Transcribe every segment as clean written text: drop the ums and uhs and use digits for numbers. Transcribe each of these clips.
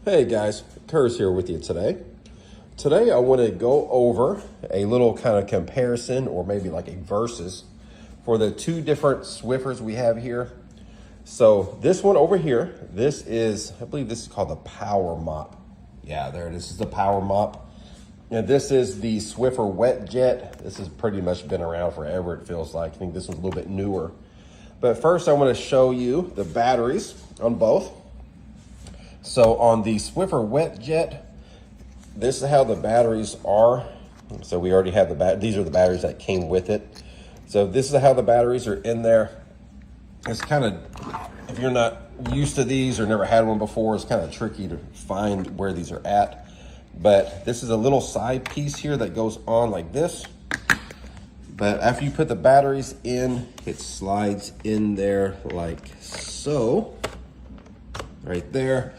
Hey guys, Kurz here with you today. Today I want to go over a little kind of comparison or maybe like a versus for the two different Swiffers we have here. So this one over here, this is, I believe this is called the PowerMop. Yeah, there it is. This is the PowerMop. And this is the Swiffer Wet Jet. This has pretty much been around forever, it feels like. I think this one's a little bit newer. But first I want to show you the batteries on both. So on the Swiffer Wet Jet, this is how the batteries are. So we already have these are the batteries that came with it. So this is how the batteries are in there. It's kind of, if you're not used to these or never had one before, it's kind of tricky to find where these are at. But this is a little side piece here that goes on like this. But after you put the batteries in, it slides in there like so, right there.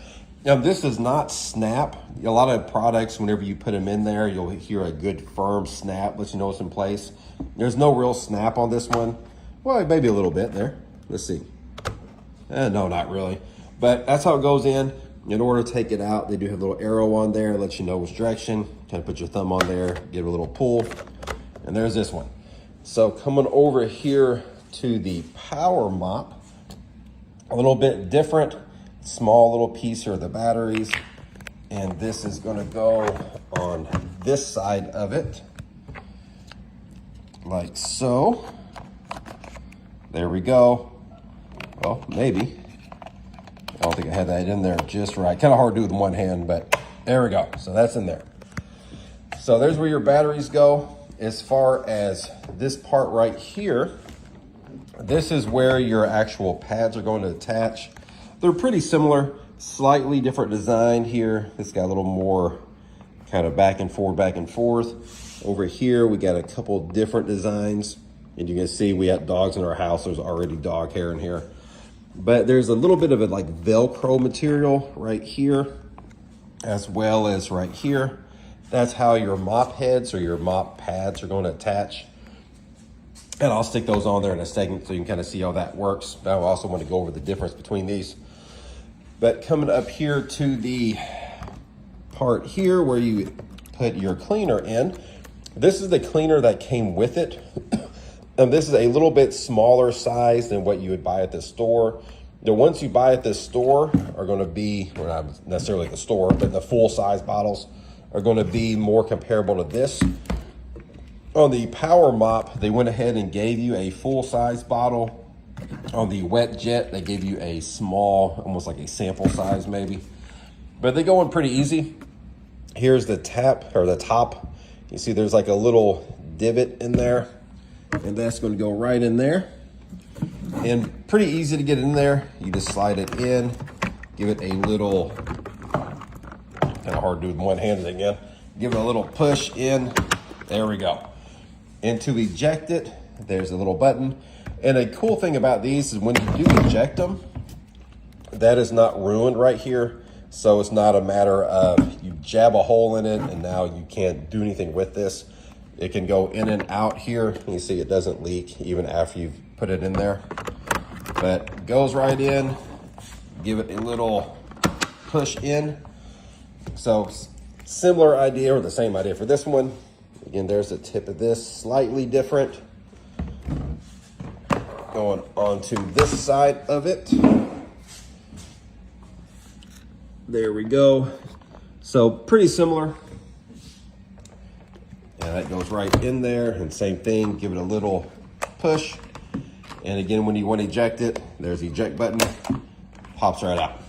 Now this does not snap. A lot of products, whenever you put them in there, you'll hear a good firm snap, lets you know it's in place. There's no real snap on this one. Well, maybe a little bit there. Let's see. No, not really. But that's how it goes in. In order to take it out, they do have a little arrow on there, let you know which direction. Kind of put your thumb on there, give it a little pull, and there's this one. So coming over here to the PowerMop, a little bit different. Small little piece here of the batteries, and this is going to go on this side of it like so. There we go. Well, maybe I don't think I had that in there just right. Kind of hard to do with one hand, but there we go. So that's in there. So there's where your batteries go. As far as this part right here, this is where your actual pads are going to attach. They're pretty similar, slightly different design here. It's got a little more kind of back and forth. Over here, we got a couple different designs. And you can see we have dogs in our house. There's already dog hair in here. But there's a little bit of a like Velcro material right here, as well as right here. That's how your mop heads or your mop pads are going to attach. And I'll stick those on there in a second so you can kind of see how that works. But I also want to go over the difference between these. But coming up here to the part here where you put your cleaner in, this is the cleaner that came with it. And this is a little bit smaller size than what you would buy at the store. The ones you buy at the store are going to be, well, not necessarily the store, but the full size bottles are going to be more comparable to this. On the PowerMop, they went ahead and gave you a full size bottle. On the Wet Jet, they gave you a small, almost like a sample size maybe. But they go in pretty easy. Here's the tap, or the top. You see there's like a little divot in there. And that's going to go right in there. And pretty easy to get in there. You just slide it in, give it a little, kind of hard to do with one hand again. Give it a little push in. There we go. And to eject it, there's a little button. And a cool thing about these is when you do eject them, that is not ruined right here. So it's not a matter of you jab a hole in it and now you can't do anything with this. It can go in and out here. You see it doesn't leak even after you've put it in there. But it goes right in, give it a little push in. So similar idea or the same idea for this one. Again, there's the tip of this, slightly different. Going onto this side of it. There we go. So pretty similar. And that goes right in there, and same thing, give it a little push. And again, when you want to eject it, there's the eject button, pops right out.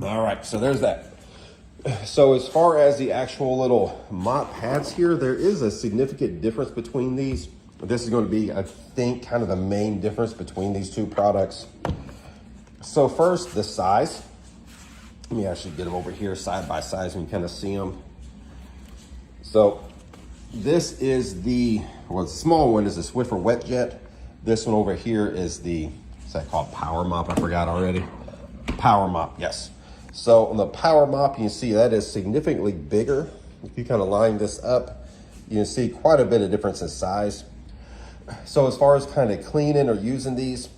All right, so there's that. So as far as the actual little mop pads here, there is a significant difference between these. This is going to be, I think, kind of the main difference between these two products. So first, the size. Let me actually get them over here side by side so you can kind of see them. So this is the, well, the small one is the Swiffer Wet Jet. This one over here is the, what's that called? PowerMop, I forgot already. PowerMop, yes. So on the PowerMop, you can see that is significantly bigger. If you kind of line this up, you can see quite a bit of difference in size. So as far as kind of cleaning or using these,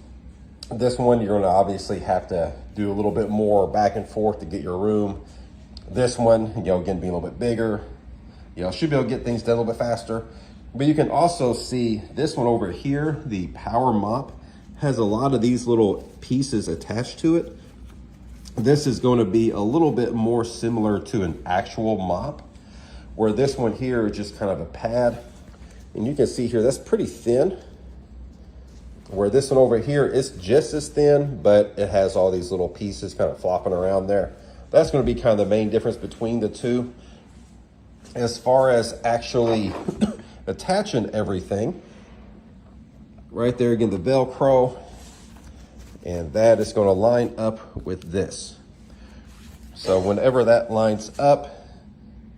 This one, you're gonna obviously have to do a little bit more back and forth to get your room. This one, you know, again, being a little bit bigger, you know, should be able to get things done a little bit faster. But you can also see this one over here, the PowerMop, has a lot of these little pieces attached to it. This is going to be a little bit more similar to an actual mop, where this one here is just kind of a pad. And you can see here, that's pretty thin. Where this one over here is just as thin, but it has all these little pieces kind of flopping around there. That's going to be kind of the main difference between the two. As far as actually attaching everything, right there again, the Velcro, and that is going to line up with this. So whenever that lines up,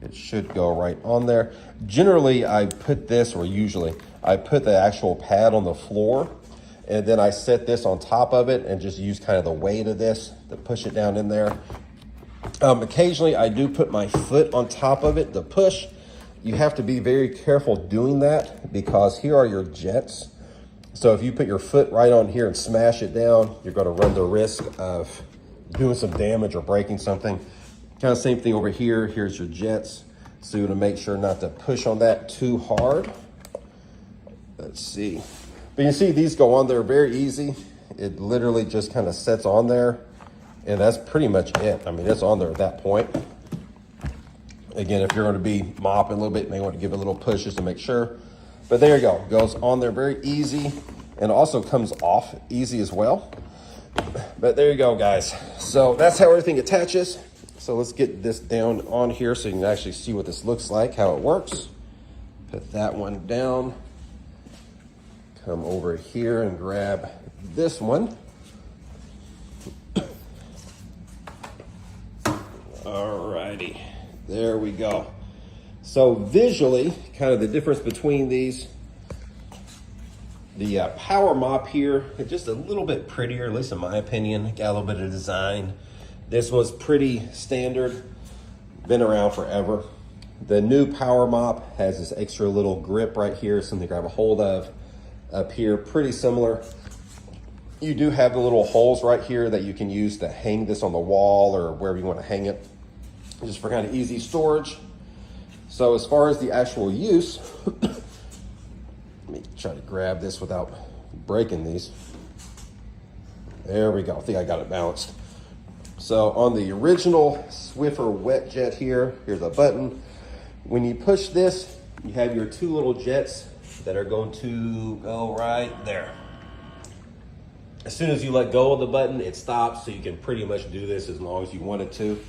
it should go right on there. Generally, I put this, or usually, I put the actual pad on the floor, and then I set this on top of it and just use kind of the weight of this to push it down in there. Occasionally, I do put my foot on top of it to push. You have to be very careful doing that because here are your jets. So if you put your foot right on here and smash it down, you're going to run the risk of doing some damage or breaking something. Kind of same thing over here. Here's your jets. So you want to make sure not to push on that too hard. Let's see. But you see these go on there very easy. It literally just kind of sets on there. And that's pretty much it. I mean, it's on there at that point. Again, if you're going to be mopping a little bit, you may want to give it a little push just to make sure. But there you go. Goes on there very easy and also comes off easy as well. But there you go, guys. So that's how everything attaches. So let's get this down on here so you can actually see what this looks like, how it works. Put that one down. Come over here and grab this one. Alrighty, there we go. So visually, kind of the difference between these, the PowerMop here, it's just a little bit prettier, at least in my opinion. Got a little bit of design. This was pretty standard, been around forever. The new PowerMop has this extra little grip right here, something to grab a hold of. Up here, pretty similar. You do have the little holes right here that you can use to hang this on the wall or wherever you want to hang it, just for kind of easy storage. So as far as the actual use, let me try to grab this without breaking these. There we go. I think I got it balanced. So on the original Swiffer wet jet here, here's a button. When you push this, you have your two little jets that are going to go right there. As soon as you let go of the button, it stops, so you can pretty much do this as long as you want it to.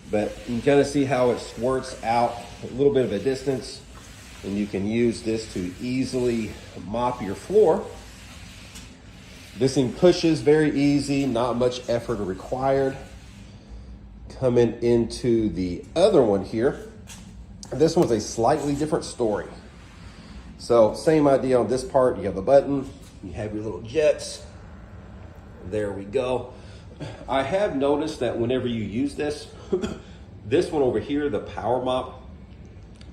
But you can kind of see how it squirts out a little bit of a distance, and you can use this to easily mop your floor. This thing pushes very easy, not much effort required. Coming into the other one here, this one's a slightly different story. So same idea on this part. You have the button, you have your little jets. There we go. I have noticed that whenever you use this, this one over here, the PowerMop,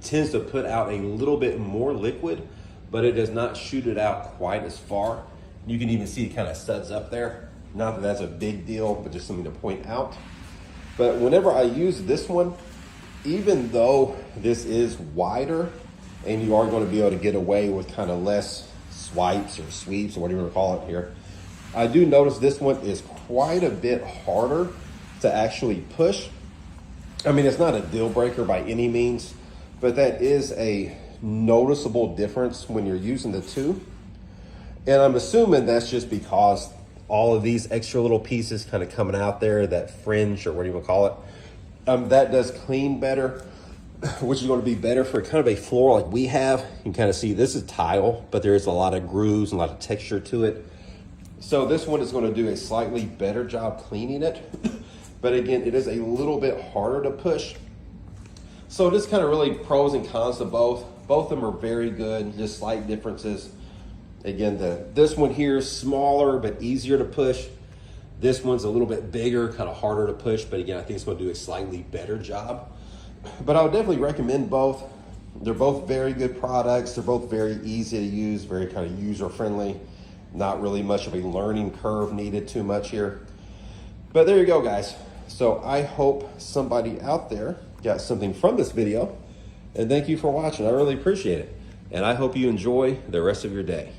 tends to put out a little bit more liquid, but it does not shoot it out quite as far. You can even see it kind of suds up there. Not that that's a big deal, but just something to point out. But whenever I use this one, even though this is wider, and you are going to be able to get away with kind of less swipes or sweeps or whatever you want to call it here, I do notice this one is quite a bit harder to actually push. I mean, it's not a deal breaker by any means, but that is a noticeable difference when you're using the two. And I'm assuming that's just because all of these extra little pieces kind of coming out there, that fringe or whatever you want to call it, that does clean better, which is going to be better for kind of a floor like we have. You can kind of see this is tile, but there is a lot of grooves and a lot of texture to it. So this one is going to do a slightly better job cleaning it. But again, it is a little bit harder to push. So just kind of really pros and cons to both. Both of them are very good, just slight differences. Again, this one here is smaller but easier to push. This one's a little bit bigger, kind of harder to push, but again, I think it's going to do a slightly better job. But I would definitely recommend both. They're both very good products. They're both very easy to use, very kind of user-friendly. Not really much of a learning curve needed too much here. But there you go, guys. So I hope somebody out there got something from this video. And thank you for watching. I really appreciate it. And I hope you enjoy the rest of your day.